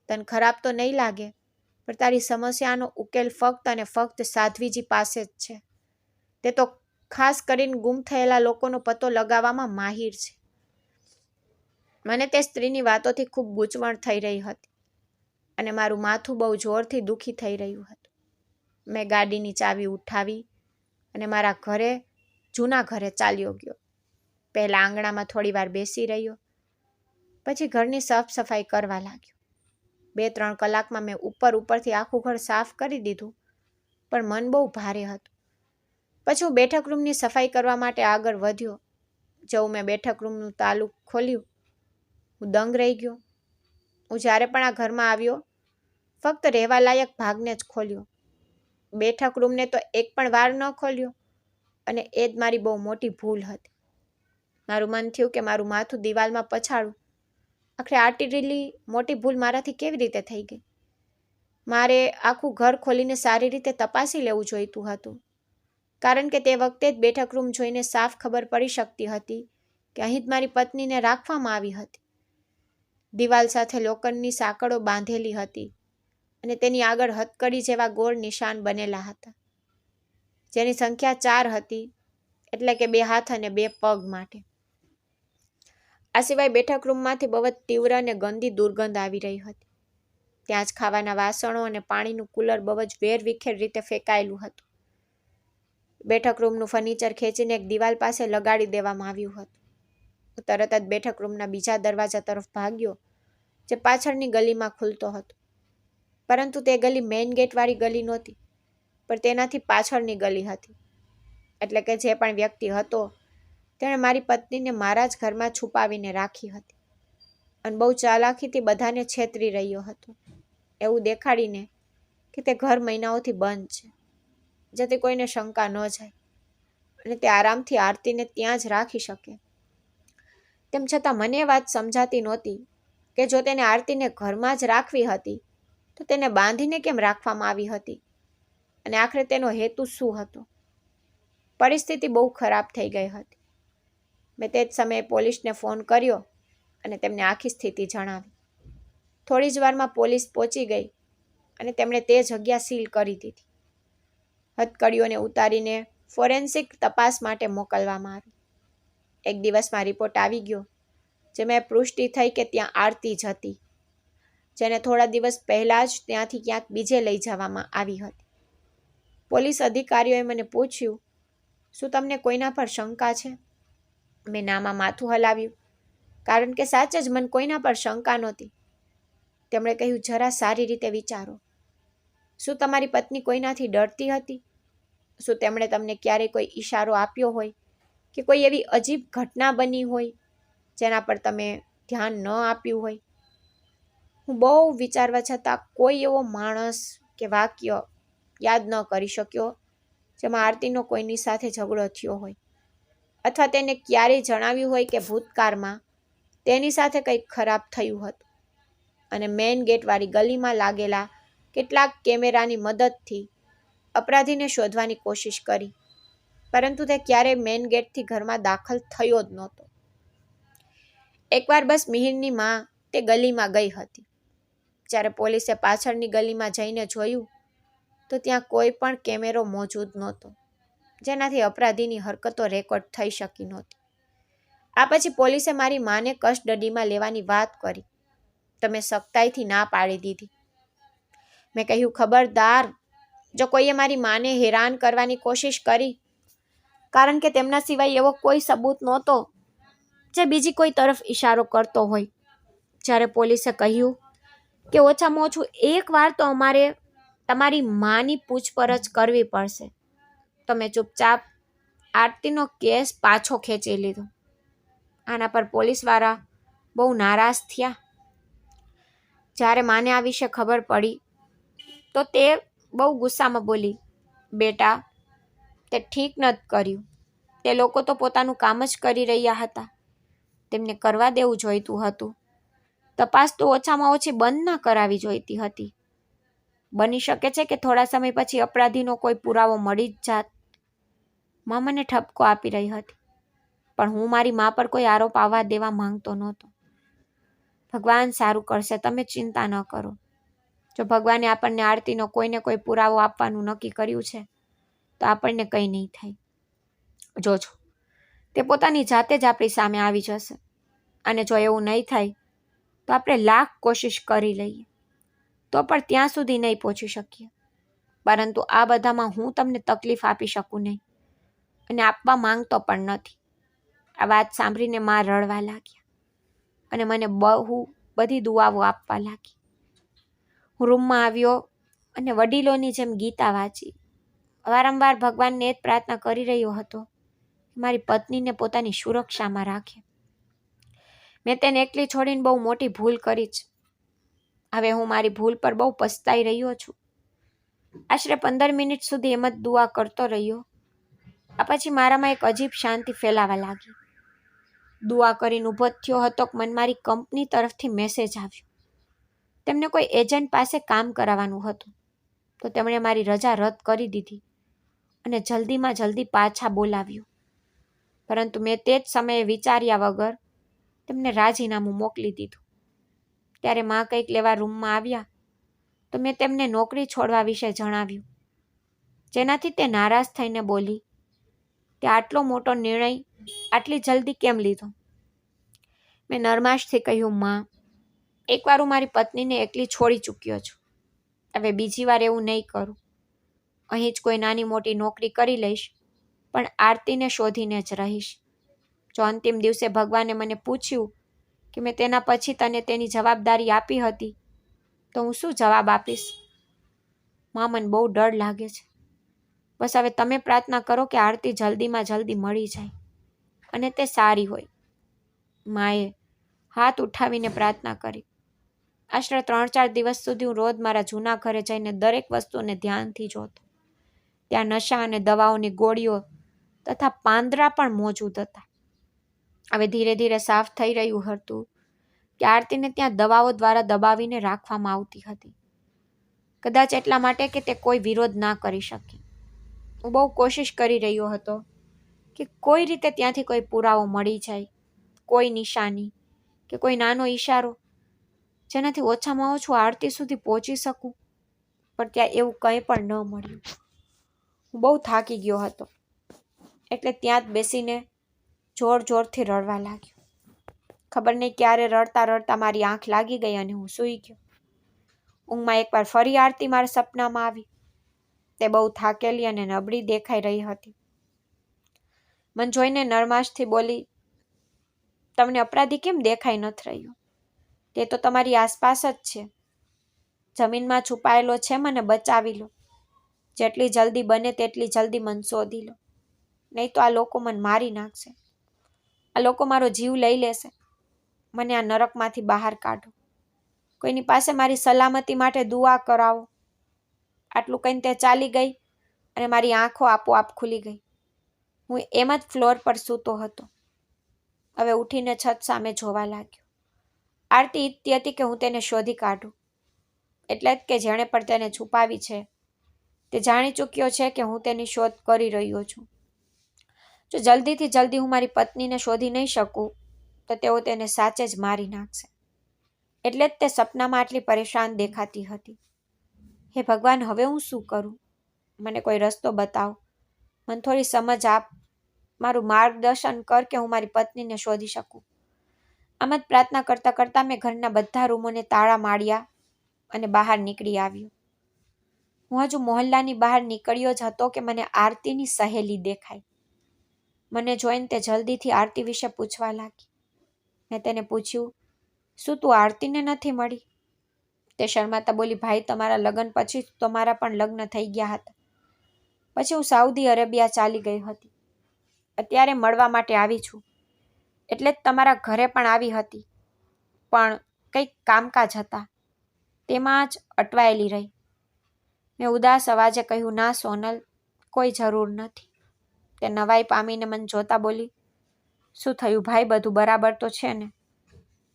તને ખરાબ તો નહીં લાગે, પણ તારી સમસ્યાનો ઉકેલ ફક્ત અને ફક્ત સાધ્વીજી પાસે જ છે. તે તો ખાસ કરીને ગુમ થયેલા લોકોનો પતો લગાવવામાં માહિર છે. મને તે સ્ત્રીની વાતોથી ખૂબ ગૂંચવણ થઈ રહી હતી અને મારું માથું બહુ જોરથી દુખી થઈ રહ્યું હતું. મેં ગાડીની ચાવી ઉઠાવી અને મારા જૂના ઘરે ચાલ્યો ગયો. પહેલાં આંગણામાં થોડી વાર બેસી રહ્યો, પછી ઘરની સાફ સફાઈ કરવા લાગ્યો. 2-3 કલાકમાં મેં ઉપરથી આખું ઘર સાફ કરી દીધું, પણ મન બહુ ભારે હતું. પછી હું બેઠક રૂમની સફાઈ કરવા માટે આગળ વધ્યો. જેવું મેં બેઠક રૂમનું તાલું ખોલ્યું, હું દંગ રહી ગયો. હું જ્યારે પણ આ ઘરમાં આવ્યો, ફક્ત રહેવા લાયક ભાગને જ ખોલ્યો. બેઠક રૂમને તો એક પણ વાર ન ખોલ્યો, અને એ જ મારી બહુ મોટી ભૂલ હતી. મારું મન થયું કે મારું માથું દિવાલમાં પછાડું. આખરે આટલી મોટી ભૂલ મારાથી કેવી રીતે થઈ ગઈ? મારે આખું ઘર ખોલીને સારી રીતે તપાસી લેવું જોઈતું હતું, કારણ કે તે વખતે જ બેઠક રૂમ જોઈને સાફ ખબર પડી શકતી હતી કે અહીં જ મારી પત્નીને રાખવામાં આવી હતી. દિવાલ સાથે લોખંડની સાંકળો બાંધેલી હતી અને તેની આગળ હથકડી જેવા ગોળ નિશાન બનેલા હતા, જેની સંખ્યા 4 હતી, એટલે કે 2 હાથ અને 2 પગ માટે. આ સિવાય બેઠક રૂમમાંથી બહુ જ તીવ્ર અને ગંદી દુર્ગંધ આવી રહી હતી. ત્યાં જ ખાવાના વાસણો અને પાણીનું કુલર બહુ જ વેરવિખેર રીતે ફેંકાયેલું હતું. બેઠક રૂમનું ફર્નિચર ખેંચીને એક દિવાલ પાસે લગાડી દેવામાં આવ્યું હતું. હું તરત જ બેઠક રૂમના બીજા દરવાજા તરફ ભાગ્યો, જે પાછળની ગલીમાં ખુલતો હતો. પરંતુ તે ગલી મેઇન ગેટવાળી ગલી નહોતી, પણ તેનાથી પાછળની ગલી હતી. એટલે કે જે પણ વ્યક્તિ હતો, તેણે મારી પત્નીને મારા જ ઘરમાં છુપાવીને રાખી હતી અને બહુ ચાલાકીથી બધાને છેતરી રહ્યો હતો, એવું દેખાડીને કે તે ઘર મહિનાઓથી બંધ છે, જેથી કોઈને શંકા ન જાય અને તે આરામથી આરતીને ત્યાં જ રાખી શકે. તેમ છતાં મને વાત સમજાતી નહોતી કે જો તેને આરતીને ઘરમાં જ રાખવી હતી, તો તેને બાંધીને કેમ રાખવામાં આવી હતી અને આખરે તેનો હેતુ શું હતો? પરિસ્થિતિ બહુ ખરાબ થઈ ગઈ હતી. મેં તે જ સમયે પોલીસને ફોન કર્યો અને તેમને આખી સ્થિતિ જણાવી. થોડી જ વારમાં પોલીસ પહોંચી ગઈ અને તેમણે તે જગ્યા સીલ કરી દીધી. હથકડીઓને ઉતારીને ફોરેન્સિક તપાસ માટે મોકલવામાં આવી. એક દિવસમાં રિપોર્ટ આવી ગયો, જેમાં પુષ્ટિ થઈ કે ત્યાં આરતી જ હતી, જેને થોડા દિવસ પહેલાં જ ત્યાંથી ક્યાંક બીજે લઈ જવામાં આવી હતી. પોલીસ અધિકારીઓએ મને પૂછ્યું, શું તમને કોઈના પર શંકા છે? મેં નામાં માથું હલાવ્યું, કારણ કે સાચે જ મને કોઈના પર શંકા નહોતી. તેમણે કહ્યું, જરા સારી રીતે વિચારો. શું તમારી પત્ની કોઈનાથી ડરતી હતી? શું તેમણે તમને ક્યારેય કોઈ ઈશારો આપ્યો હોય કે કોઈ એવી અજીબ ઘટના બની હોય જેના પર તમે ધ્યાન ન આપ્યું હોય? હું બહુ વિચારવા છતાં કોઈ એવો માણસ કે વાક્ય યાદ ન કરી શક્યો જેમાં આરતીનો કોઈની સાથે ઝઘડો થયો હોય, અથવા તેને ક્યારેય જણાવ્યું હોય કે ભૂતકાળમાં તેની સાથે કંઈક ખરાબ થયું હતું અને મેઇન ગેટવાળી ગલીમાં લાગેલા કેટલાક કેમેરાની મદદથી અપરાધીને શોધવાની કોશિશ કરી, પરંતુ તે ક્યારેય મેઇન ગેટથી ઘરમાં દાખલ થયો જ નહોતો. એકવાર બસ મિહિરની માં તે ગલીમાં ગઈ હતી. જ્યારે પોલીસે પાછળની ગલીમાં જઈને જોયું, તો ત્યાં કોઈ પણ કેમેરો મોજૂદ નહોતો, જેનાથી અપરાધીની હરકતો રેકોર્ડ થઈ શકી નહોતી. આ પછી પોલીસે મારી માને કસ્ટડીમાં લેવાની વાત કરી. તમે સખ્તાઈથી ના પાડી દીધી. મેં કહ્યું, ખબરદાર, જો કોઈએ મારી માને હેરાન કરવાની કોશિશ કરી, કારણ કે તેમના સિવાય એવો કોઈ સબૂત નહોતો જે બીજી કોઈ તરફ ઇશારો કરતો હોય. જ્યારે પોલીસે કહ્યું કે ઓછામાં ઓછું એક વાર તો અમારે તમારી માની પૂછપરછ કરવી પડશે. તમે ચૂપચાપ આરતીનો કેસ પાછો ખેંચી લીધો. આના પર પોલીસવાળા બહુ નારાજ થયા. જ્યારે માને આ વિશે ખબર પડી તો તે બહુ ગુસ્સામાં બોલી, બેટા, તે ઠીક નથી કર્યું. તે લોકો તો પોતાનું કામ જ કરી રહ્યા હતા. તેમને કરવા દેવું જોઈતું હતું. તપાસ તો ઓછામાં ઓછી બંધ ના કરાવી જોઈતી હતી. બની શકે છે કે થોડા સમય પછી અપરાધીનો કોઈ પુરાવો મળી જ જાત. માં મને ઠપકો આપી રહી હતી, પણ હું મારી મા પર કોઈ આરોપ આવવા દેવા માંગતો નહોતો. ભગવાન સારું કરશે, તમે ચિંતા ન કરો. જો ભગવાને આપણને આરતીનો કોઈને કોઈ પુરાવો આપવાનું નક્કી કર્યું છે તો આપણને કંઈ નહીં થાય. જોજો, તે પોતાની જાતે જ આપણી સામે આવી જશે. અને જો એવું નહીં થાય તો આપણે લાખ કોશિશ કરી લઈએ તો પણ ત્યાં સુધી નહીં પહોંચી શકીએ. પરંતુ આ બધામાં હું તમને તકલીફ આપી શકું નહીં, અને આપવા માંગતો પણ નથી. આ વાત સાંભળીને માં રડવા લાગ્યા અને મને બહુ બધી દુઆઓ આપવા લાગી. હું રૂમમાં આવ્યો અને વડીલોની જેમ ગીતા વાંચી. વારંવાર ભગવાનને એ જ પ્રાર્થના કરી રહ્યો હતો કે મારી પત્નીને પોતાની સુરક્ષામાં રાખે. મેં તેને એકલી છોડીને બહુ મોટી ભૂલ કરી છે. હવે હું મારી ભૂલ પર બહુ પસ્તાઈ રહ્યો છું. આશરે 15 મિનિટ સુધી એમ જ દુઆ કરતો રહ્યો. આ પછી મારામાં એક અજીબ શાંતિ ફેલાવા લાગી. દુઆ કરીને ઊભો થયો હતો કે મને મારી કંપની તરફથી મેસેજ આવ્યો. તેમને કોઈ એજન્ટ પાસે કામ કરાવવાનું હતું, તો તેમણે મારી રજા રદ કરી દીધી અને જલ્દીમાં જલ્દી પાછા બોલાવ્યો. પરંતુ મેં તે જ સમયે વિચાર્યા વગર તેમને રાજીનામું મોકલી દીધું. ત્યારે માં કંઈક લેવા રૂમમાં આવ્યા તો મેં તેમને નોકરી છોડવા વિશે જણાવ્યું, જેનાથી તે નારાજ થઈને બોલી, તે આટલો મોટો નિર્ણય આટલી જલ્દી કેમ લીધો? મેં નરમાશથી કહ્યું, માં, એકવાર હું મારી પત્નીને એકલી છોડી ચૂક્યો છું. હવે બીજી વાર એવું નહીં કરું. અહીં જ કોઈ નાની મોટી નોકરી કરી લઈશ, પણ આરતીને શોધીને જ રહીશ. જો અંતિમ દિવસે ભગવાને મને પૂછ્યું કે મેં તેના પછી તને તેની જવાબદારી આપી હતી તો હું શું જવાબ આપીશ? માં, મને બહુ ડર લાગે છે. બસ હવે તમે પ્રાર્થના કરો કે આરતી જલ્દીમાં જલ્દી મળી જાય અને તે સારી હોય. માએ હાથ ઉઠાવીને પ્રાર્થના કરી. આશરે 3-4 દિવસ સુધી હું રોજ મારા જૂના ઘરે જઈને દરેક વસ્તુને ધ્યાનથી જોતો. ત્યાં નશા અને દવાઓની ગોળીઓ તથા પાંદડા પણ મોજૂદ હતા. હવે ધીરે ધીરે સાફ થઈ રહ્યું હતું કે આરતીને ત્યાં દવાઓ દ્વારા દબાવીને રાખવામાં આવતી હતી. કદાચ એટલા માટે કે તે કોઈ વિરોધ ના કરી શકે. હું બહુ કોશિશ કરી રહ્યો હતો કે કોઈ રીતે ત્યાંથી કોઈ પુરાવો મળી જાય, કોઈ નિશાની કે કોઈ નાનો ઈશારો, જેનાથી ઓછામાં ઓછું આરતી સુધી પહોંચી શકું. પણ ત્યાં એવું કંઈ પણ ન મળ્યું. હું બહુ થાકી ગયો હતો, એટલે ત્યાં જ બેસીને જોર જોરથી રડવા લાગ્યો. ખબર નહીં ક્યારે રડતા રડતા મારી આંખ લાગી ગઈ અને હું સૂઈ ગયો. ઊંઘમાં એકવાર ફરી આરતી મારા સપનામાં આવી. તે બહુ થાકેલી અને નબળી દેખાઈ રહી હતી. મને જોઈને નરમાશથી બોલી, તમને અપરાધી કેમ દેખાઈ નથી રહ્યો? તે તો તમારી આસપાસ જ છે. જમીનમાં છુપાયેલો છે, મને બચાવી લો. જેટલી જલ્દી બને તેટલી જલ્દી મને શોધી લો, નહીં તો આ લોકો મને મારી નાખશે. આ લોકો મારો જીવ લઈ લેશે. મને આ નરકમાંથી બહાર કાઢો. કોઈની પાસે મારી સલામતી માટે દુઆ કરાવો. આટલું કહીને તે ચાલી ગઈ અને મારી આંખો આપોઆપ ખુલી ગઈ. હું એમ જ ફ્લોર પર સૂતો હતો. હવે ઉઠીને છત સામે જોવા લાગ્યો. આરતી ઈચ્છતી હતી કે હું તેને શોધી કાઢું. એટલે જ કે જેણે પણ તેને છુપાવી છે તે જાણી ચૂક્યો છે કે હું તેની શોધ કરી રહ્યો છું. જો જલ્દીથી જલ્દી હું મારી પત્નીને શોધી નહીં શકું તો તેઓ તેને સાચે જ મારી નાખશે. એટલે જ તે સપનામાં આટલી પરેશાન દેખાતી હતી. હે ભગવાન, હવે હું શું કરું? મને કોઈ રસ્તો બતાવ. મને થોડી સમજ આપ. મારું માર્ગદર્શન કર કે હું મારી પત્નીને શોધી શકું. આમ જ પ્રાર્થના કરતાં કરતાં મેં ઘરના બધા રૂમોને તાળા માર્યા અને બહાર નીકળી આવ્યો. હું હજુ મોહલ્લાની બહાર નીકળ્યો જ હતો કે મને આરતીની સહેલી દેખાઈ. મને જોઈને તે જલ્દીથી આરતી વિશે પૂછવા લાગી. મેં તેને પૂછ્યું, શું તું આરતીને નથી મળી? તે શર્માતા બોલી, ભાઈ તમારા લગ્ન પછી તમારા પણ લગ્ન થઈ ગયા હતા. પછી હું સાઉદી અરેબિયા ચાલી ગઈ હતી. અત્યારે મળવા માટે આવી છું. એટલે જ તમારા ઘરે પણ આવી હતી, પણ કંઈક કામકાજ હતા, તેમાં જ અટવાયેલી રહી. મેં ઉદાસ અવાજે કહ્યું, ના સોનલ, કોઈ જરૂર નથી. તે નવાઈ પામીને મને જોતા બોલી, શું થયું ભાઈ, બધું બરાબર તો છે ને?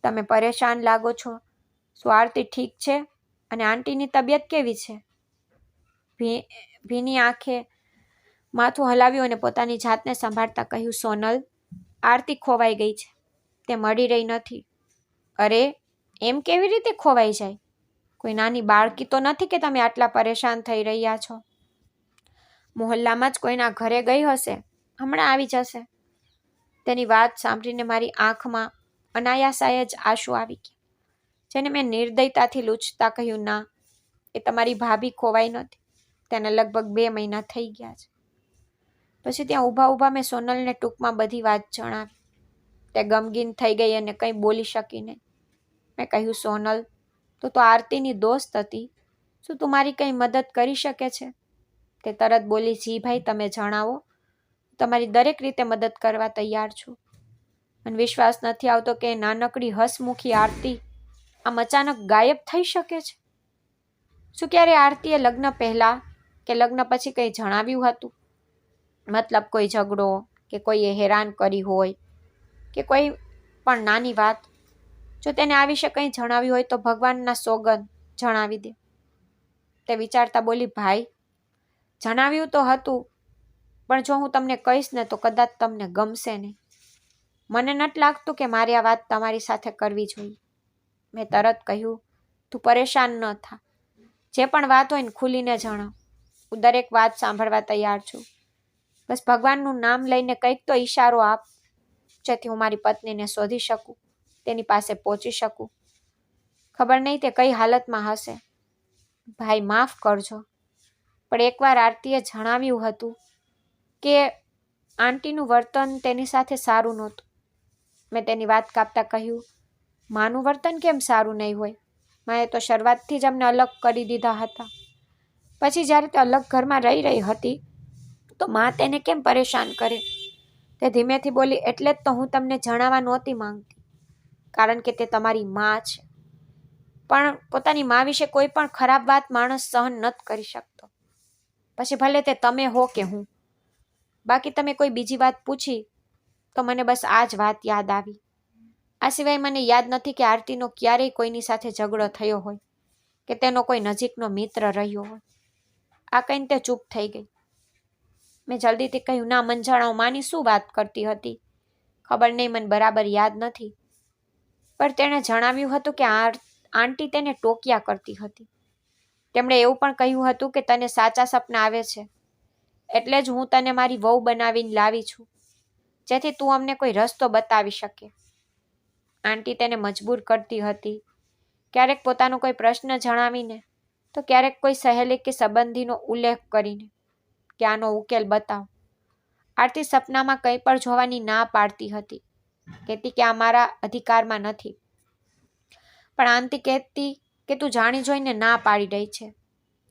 તમે પરેશાન લાગો છો. શું આરતી ઠીક છે? અને આંટીની તબિયત કેવી છે? ભીની આંખે માથું હલાવ્યું અને પોતાની જાતને સંભાળતા કહ્યું, સોનલ, આરતી ખોવાઈ ગઈ છે. તે મળી રહી નથી. અરે, એમ કેવી રીતે ખોવાઈ જાય? કોઈ નાની બાળકી તો નથી કે તમે આટલા પરેશાન થઈ રહ્યા છો? મોહલ્લામાં જ કોઈના ઘરે ગઈ હશે, હમણાં આવી જશે. તેની વાત સાંભળીને મારી આંખમાં અનાયાસાએ જ આંસુ આવી ગયા, જેને મેં નિર્દયતાથી લૂછતા કહ્યું, ના, એ તમારી ભાભી ખોવાઈ નથી. તેને લગભગ 2 મહિના થઈ ગયા છે. પછી ત્યાં ઊભા ઊભા મેં સોનલને ટૂંકમાં બધી વાત જણાવી. તે ગમગીન થઈ ગઈ અને કંઈ બોલી શકી નહીં. મેં કહ્યું, સોનલ, તું તો આરતીની દોસ્ત હતી. શું તું મારી કંઈ મદદ કરી શકે છે? તે તરત બોલી, જી ભાઈ, તમે જણાવો. તમારી દરેક રીતે મદદ કરવા તૈયાર છું. મને વિશ્વાસ નથી આવતો કે નાનકડી હસમુખી આરતી આમ અચાનક ગાયબ થઈ શકે છે. શું ક્યારે આરતીએ લગ્ન પહેલા કે લગ્ન પછી કંઈ જણાવ્યું હતું? મતલબ કોઈ ઝઘડો કે કોઈએ હેરાન કરી હોય કે કોઈ પણ નાની વાત? જો તેને આ વિશે કંઈ જણાવ્યું હોય તો ભગવાનના સોગંદ જણાવી દે. તે વિચારતા બોલી, ભાઈ, જણાવ્યું તો હતું, પણ જો હું તમને કહીશ ને તો કદાચ તમને ગમશે નહીં. મને નથી લાગતું કે મારે આ વાત તમારી સાથે કરવી જોઈએ. મેં તરત કહ્યું, તું પરેશાન ન થા. જે પણ વાત હોય ને ખુલીને જણાવ. હું દરેક વાત સાંભળવા તૈયાર છું. બસ ભગવાનનું નામ લઈને કંઈક તો ઈશારો આપ, જેથી હું મારી પત્નીને શોધી શકું, તેની પાસે પહોંચી શકું. ખબર નહીં તે કઈ હાલતમાં હશે. ભાઈ, માફ કરજો, પણ એકવાર આરતીએ જણાવ્યું હતું કે આંટીનું વર્તન તેની સાથે સારું નહોતું. મેં તેની વાત કાપતા કહ્યું, માનું વર્તન કેમ સારું નહીં હોય? માએ તો શરૂઆતથી જ અમને અલગ કરી દીધા હતા. પછી જ્યારે તે અલગ ઘરમાં રહી હતી તો માં તેને કેમ પરેશાન કરે? તે ધીમેથી બોલી, એટલે જ તો હું તમને જણાવવા નહોતી માંગતી, કારણ કે તે તમારી માં છે. પણ પોતાની માં વિશે કોઈ પણ ખરાબ વાત માણસ સહન નથી કરી શકતો, પછી ભલે તે તમે હો કે હું. બાકી તમે કોઈ બીજી વાત પૂછી તો મને બસ આ જ વાત યાદ આવી. આ સિવાય મને યાદ નથી કે આરતીનો ક્યારેય કોઈની સાથે ઝઘડો થયો હોય કે તેનો કોઈ નજીકનો મિત્ર રહ્યો હોય. આ કહીને તે ચૂપ થઈ ગઈ. મેં જલ્દીથી કહ્યું, ના, મન જણાવો, માની શું વાત કરતી હતી? ખબર નહીં, મને બરાબર યાદ નથી, પણ તેણે જણાવ્યું હતું કે આંટી તેને ટોકિયા કરતી હતી. તેમણે એવું પણ કહ્યું હતું કે તને સાચા સપના આવે છે, એટલે જ હું તને મારી વહુ બનાવીને લાવી છું, જેથી તું અમને કોઈ રસ્તો બતાવી શકે. આંટી તેને મજબૂર કરતી હતી, ક્યારેક પોતાનો કોઈ પ્રશ્ન જણાવીને, તો ક્યારેક કોઈ સહેલી કે સંબંધીનો ઉલ્લેખ કરીને કે આનો ઉકેલ બતાવ. આરતી સપનામાં કંઈ પણ જોવાની ના પાડતી હતી, કહેતી કે આ મારા અધિકારમાં નથી. પણ આંટી કહેતી કે તું જાણી જોઈને ના પાડી રહી છે.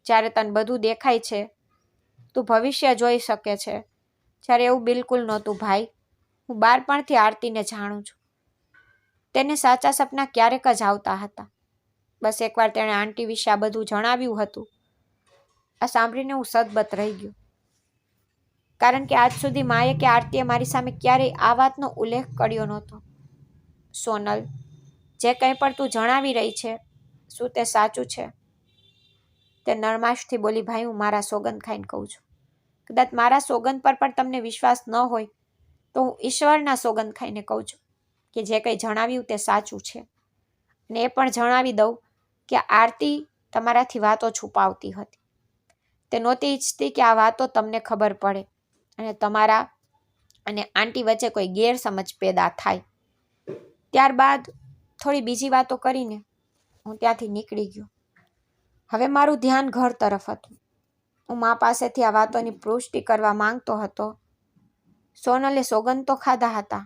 જ્યારે તને બધું દેખાય છે, તું ભવિષ્ય જોઈ શકે છે, જ્યારે એવું બિલકુલ નહોતું. ભાઈ, હું બાળપણથી આરતીને જાણું છું. તેને સાચા સપના ક્યારેક જ આવતા હતા. બસ એકવાર તેણે આંટી વિશે આ બધું જણાવ્યું હતું. આ સાંભળીને હું સદબત રહી ગયો, કારણ કે આજ સુધી માએ કે આરતીએ મારી સામે ક્યારેય આ વાતનો ઉલ્લેખ કર્યો નહોતો. સોનલ, જે કંઈ પણ તું જણાવી રહી છે, શું તે સાચું છે? તે નરમાશથી બોલી, ભાઈ, હું મારા સોગંદ ખાઈને કહું છું. કદાચ મારા સોગંદ પર પણ તમને વિશ્વાસ ન હોય તો હું ઈશ્વરના સોગંદ ખાઈને કહું છું કે જે કંઈ જણાવ્યું તે સાચું છે. અને એ પણ જણાવી દઉં કે આરતી તમારાથી વાતો છુપાવતી હતી. તે નહોતી ઈચ્છતી કે આ વાતો તમને ખબર પડે અને તમારા અને આંટી વચ્ચે કોઈ ગેરસમજ પેદા થાય. ત્યારબાદ થોડી બીજી વાતો કરીને હું ત્યાંથી નીકળી ગયો. હવે મારું ધ્યાન ઘર તરફ હતું. હું મા પાસેથી આ વાતોની પુષ્ટિ કરવા માંગતો હતો. સોનલે સોગંદ તો ખાધા હતા,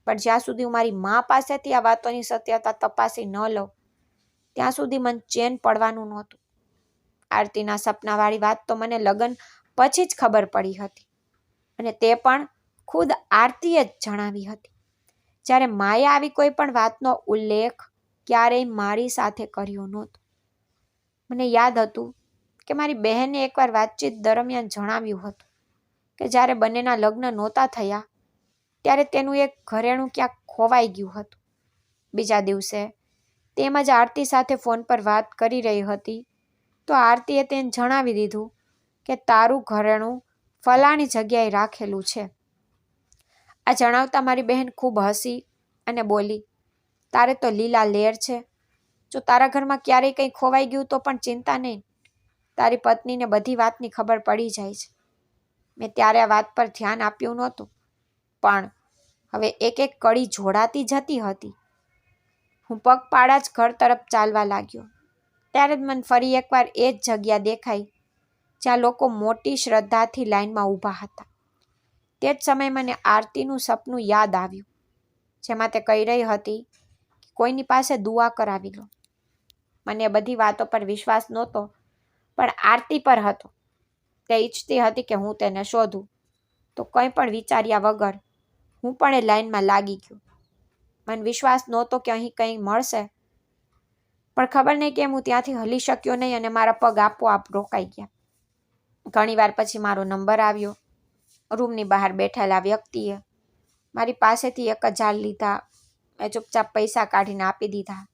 પણ જ્યાં સુધી હું મારી મા પાસેથી આ વાતોની સત્યતા તપાસી ન લઉં ત્યાં સુધી મને ચેન પડવાનું નહોતું. આરતીના સપનાવાળી વાત તો મને લગ્ન પછી જ ખબર પડી હતી, અને તે પણ ખુદ આરતીએ જ જણાવી હતી, જ્યારે માએ આવી કોઈ પણ વાતનો ઉલ્લેખ ક્યારેય મારી સાથે કર્યો નહોતો. મને યાદ હતું કે મારી બહેને એકવાર વાતચીત દરમિયાન જણાવ્યું હતું કે જ્યારે બંનેના લગ્ન નહોતા થયા ત્યારે તેનું એક ઘરેણું ક્યાંક ખોવાઈ ગયું હતું. બીજા દિવસે તેમજ આરતી સાથે ફોન પર વાત કરી રહી હતી તો આરતીએ તેને જણાવી દીધું કે તારું ઘરેણું ફલાણી જગ્યાએ રાખેલું છે. આ જણાવતા મારી બહેન ખૂબ હસી અને બોલી, તારે તો લીલા લેર છે, જો તારા ઘરમાં ક્યારેય કંઈ ખોવાઈ ગયું તો પણ ચિંતા નહીં, તારી પત્નીને બધી વાતની ખબર પડી જાય છે. મેં ત્યારે આ વાત પર ધ્યાન આપ્યું નહોતું, પણ હવે એક એક કડી જોડાતી જતી હતી. હું પગપાળા જ ઘર તરફ ચાલવા લાગ્યો ત્યારે જ મને ફરી એકવાર એ જ જગ્યા દેખાઈ જ્યાં લોકો મોટી શ્રદ્ધાથી લાઈનમાં ઊભા હતા. તે જ સમયે મને આરતીનું સપનું યાદ આવ્યું, જેમાં તે કહી રહી હતી કે કોઈની પાસે દુઆ કરાવી લો. મને એ બધી વાતો પર વિશ્વાસ નહોતો, પણ આરતી પર હતો. તે ઈચ્છતી હતી કે હું તેને શોધું, તો કંઈ પણ વિચાર્યા વગર હું પણ એ લાઈનમાં લાગી ગયો. મને વિશ્વાસ નહોતો કે અહીં કંઈ મળશે, પણ ખબર નહીં કેમ હું ત્યાંથી હલી શક્યો નહીં અને મારા પગ આપોઆપ રોકાઈ ગયા. ઘણીવાર પછી મારો નંબર આવ્યો. રૂમની બહાર બેઠેલા વ્યક્તિએ મારી પાસેથી 1000 લીધા. મેં ચૂપચાપ પૈસા કાઢીને આપી દીધા.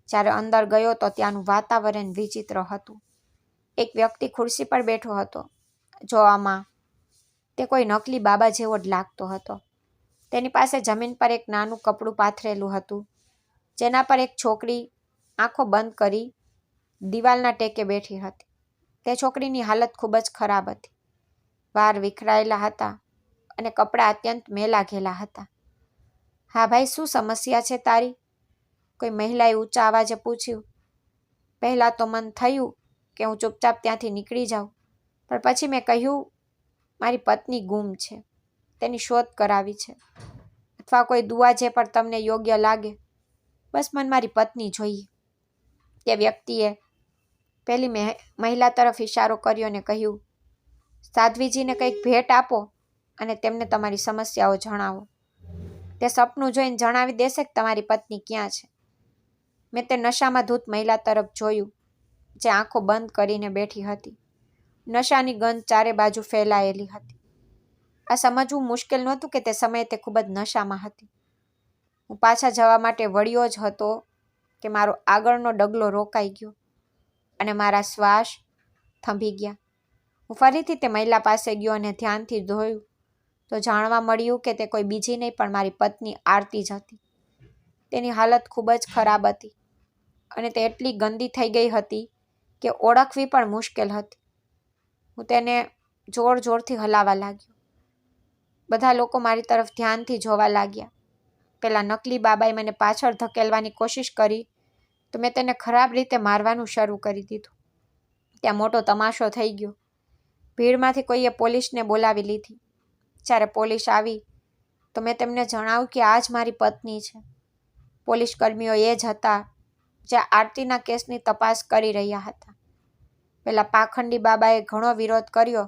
જ્યારે અંદર ગયો તો ત્યાંનું વાતાવરણ વિચિત્ર હતું. એક વ્યક્તિ ખુરશી પર બેઠો હતો. જોવામાં તે કોઈ નકલી બાબા જેવો જ લાગતો હતો. તેની પાસે જમીન પર એક નાનું કપડું પાથરેલું હતું, જેના પર એક છોકરી આંખો બંધ કરી દિવાલના ટેકે બેઠી હતી. તે છોકરીની હાલત ખૂબ જ ખરાબ હતી. વાળ વિખરાયેલા હતા અને કપડાં અત્યંત મેલા ઘેલા હતા. હા ભાઈ, શું સમસ્યા છે તારી? કોઈ મહિલાએ ઊંચા અવાજે પૂછ્યું. પહેલાં તો મન થયું કે હું ચૂપચાપ ત્યાંથી નીકળી જાઉં, પણ પછી મેં કહ્યું, મારી પત્ની ગુમ છે, તેની શોધ કરાવી છે, અથવા કોઈ દુઆ જે પણ તમને યોગ્ય લાગે, બસ મને મારી પત્ની જોઈએ. તે વ્યક્તિએ પેલી મહિલા તરફ ઇશારો કર્યો અને કહ્યું, સાધ્વીજીને કંઈક ભેટ આપો અને તેમને તમારી સમસ્યાઓ જણાવો. તે સપનું જોઈને જણાવી દેશે કે તમારી પત્ની ક્યાં છે. મેં તે નશામાં ધૂત મહિલા તરફ જોયું, જે આંખો બંધ કરીને બેઠી હતી. નશાની ગંધ ચારે બાજુ ફેલાયેલી હતી. આ સમજવું મુશ્કેલ નહોતું કે તે સમયે તે ખૂબ જ નશામાં હતી. હું પાછા જવા માટે વળ્યો જ હતો કે મારો આગળનો ડગલો રોકાઈ ગયો અને મારા શ્વાસ થંભી ગયા. હું ફરીથી તે મહિલા પાસે ગયો અને ધ્યાનથી જોયું તો જાણવા મળ્યું કે તે કોઈ બીજી નહીં પણ મારી પત્ની આરતી જ હતી. તેની હાલત ખૂબ જ ખરાબ હતી અને તે એટલી ગંદી થઈ ગઈ હતી કે ઓળખવી પણ મુશ્કેલ હતી. હું તેને જોર જોરથી હલાવવા લાગ્યો. બધા લોકો મારી તરફ ધ્યાનથી જોવા લાગ્યા. પેલા નકલી બાબાએ મને પાછળ ધકેલવાની કોશિશ કરી તો મેં તેને ખરાબ રીતે મારવાનું શરૂ કરી દીધું. ત્યાં મોટો તમાશો થઈ ગયો. ભીડમાંથી કોઈએ પોલીસને બોલાવી લીધી. જ્યારે પોલીસ આવી તો મેં તેમને જણાવ્યું કે આ જ મારી પત્ની છે. પોલીસ કર્મીઓ એ જ હતા જે આરતીના કેસની તપાસ કરી રહ્યા હતા. પેલા પાખંડી બાબાએ ઘણો વિરોધ કર્યો,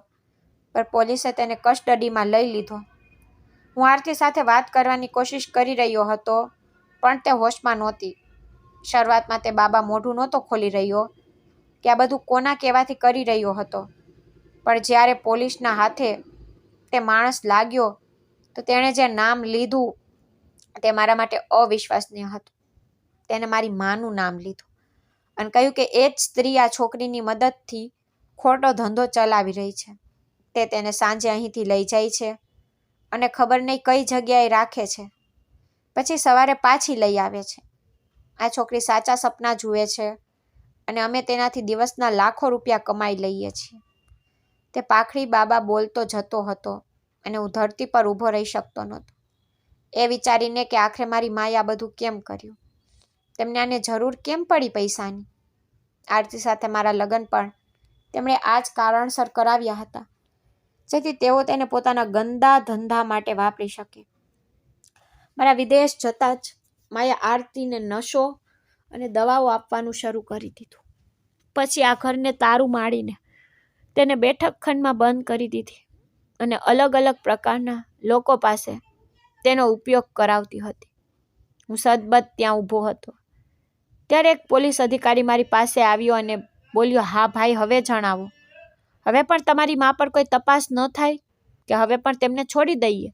પણ પોલીસે તેને કસ્ટડીમાં લઈ લીધો. હું આરતી સાથે વાત કરવાની કોશિશ કરી રહ્યો હતો, પણ તે હોશમાં નહોતી. શરૂઆતમાં તે બાબા મોઢું નહોતો ખોલી રહ્યો કે આ બધું કોના કહેવાથી કરી રહ્યો હતો, પણ જ્યારે પોલીસના હાથે તે માણસ લાગ્યો તો તેણે જે નામ લીધું તે મારા માટે અવિશ્વસનીય હતું. તેને મારી માનું નામ લીધું અને કહ્યું કે એ જ સ્ત્રી આ છોકરીની મદદથી ખોટો ધંધો ચલાવી રહી છે. તે તેને સાંજે અહીંથી લઈ જાય છે અને ખબર નહીં કઈ જગ્યાએ રાખે છે, પછી સવારે પાછી લઈ આવે છે. આ છોકરી સાચા સપના જુએ છે અને અમે તેનાથી દિવસના લાખો રૂપિયા કમાઈ લઈએ છીએ. તે પાખડી બાબા બોલતો જતો હતો અને હું ધરતી પર ઊભો રહી શકતો નહોતો, એ વિચારીને કે આખરે મારી માએ આ બધું કેમ કર્યું. તેમને આને જરૂર કેમ પડી પૈસાની. આરતી સાથે મારા લગ્ન પણ તેમણે આ જ કારણસર કરાવ્યા હતા, જેથી તેઓ તેને પોતાના ગંદા ધંધા માટે વાપરી શકે. મારા વિદેશ જતાં જ માએ આરતીને નશો અને દવાઓ આપવાનું શરૂ કરી દીધું. પછી આ ઘરને તારું મારીને તેને બેઠક ખંડમાં બંધ કરી દીધી અને અલગ અલગ પ્રકારના લોકો પાસે તેનો ઉપયોગ કરાવતી હતી. હું સદબદ ત્યાં ઊભો હતો. ત્યારે એક પોલીસ અધિકારી મારી પાસે આવ્યો અને બોલ્યો, હા ભાઈ, હવે જણાવો, હવે પણ તમારી મા પર કોઈ તપાસ ન થાય કે હવે પણ તેમને છોડી દઈએ?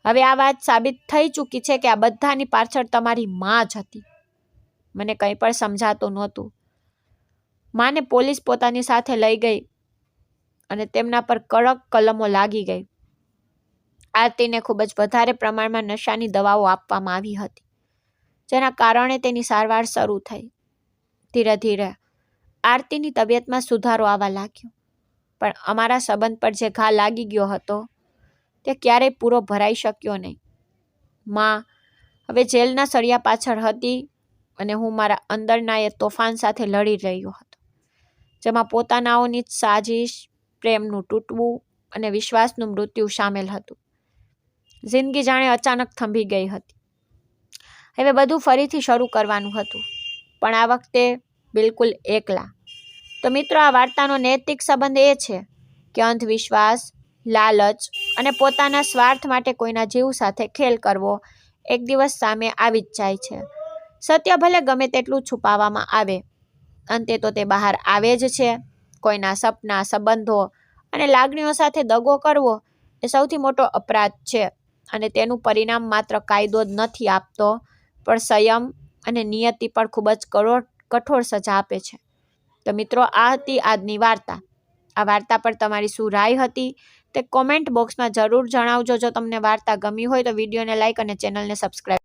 હવે આ વાત સાબિત થઈ ચૂકી છે કે આ બધાની પાછળ તમારી મા જ હતી. મને કંઈ પણ સમજાતું નહોતું. માને પોલીસ પોતાની સાથે લઈ ગઈ અને તેમના પર કડક કલમો લાગી ગઈ. આરતીને ખૂબ જ વધારે પ્રમાણમાં નશાની દવાઓ આપવામાં આવી હતી, જેના કારણે તેની સારવાર શરૂ થઈ. ધીરે ધીરે આરતીની તબિયતમાં સુધારો આવવા લાગ્યો, પણ અમારા સંબંધ પર જે ઘા લાગી ગયો હતો તે ક્યારેય પૂરો ભરાઈ શક્યો નહીં. માં હવે જેલના સળિયા પાછળ હતી અને હું મારા અંદરના એ તોફાન સાથે લડી રહ્યો હતો, જેમાં પોતાનાઓની સાજિશ, પ્રેમનું તૂટવું અને વિશ્વાસનું મૃત્યુ સામેલ હતું. જિંદગી જાણે અચાનક થંભી ગઈ હતી. હવે બધું ફરીથી શરૂ કરવાનું હતું, પણ આ વખતે બિલકુલ એકલા. તો મિત્રો, આ વાર્તાનો નૈતિક સંબંધ એ છે કે અંધવિશ્વાસ, લાલચ અને પોતાના સ્વાર્થ માટે કોઈના જીવ સાથે ખેલ કરવો એક દિવસ સામે આવી જ જાય છે. સત્ય ભલે ગમે તેટલું છુપાવવામાં આવે, અંતે તો તે બહાર આવે જ છે. કોઈના સપના, સંબંધો અને લાગણીઓ સાથે દગો કરવો એ સૌથી મોટો અપરાધ છે અને તેનું પરિણામ માત્ર કાયદો જ નથી આપતો, પણ સંયમ અને નિયતિ પણ ખૂબ જ કઠોર સજા આપે છે. તો મિત્રો, આ હતી આજની વાર્તા. આ વાર્તા પર તમારી શું રાય હતી તે કોમેન્ટ બોક્સમાં જરૂર જણાવજો. જો તમને વાર્તા ગમી હોય તો વિડીયોને લાઇક અને ચેનલને સબસ્ક્રાઈબ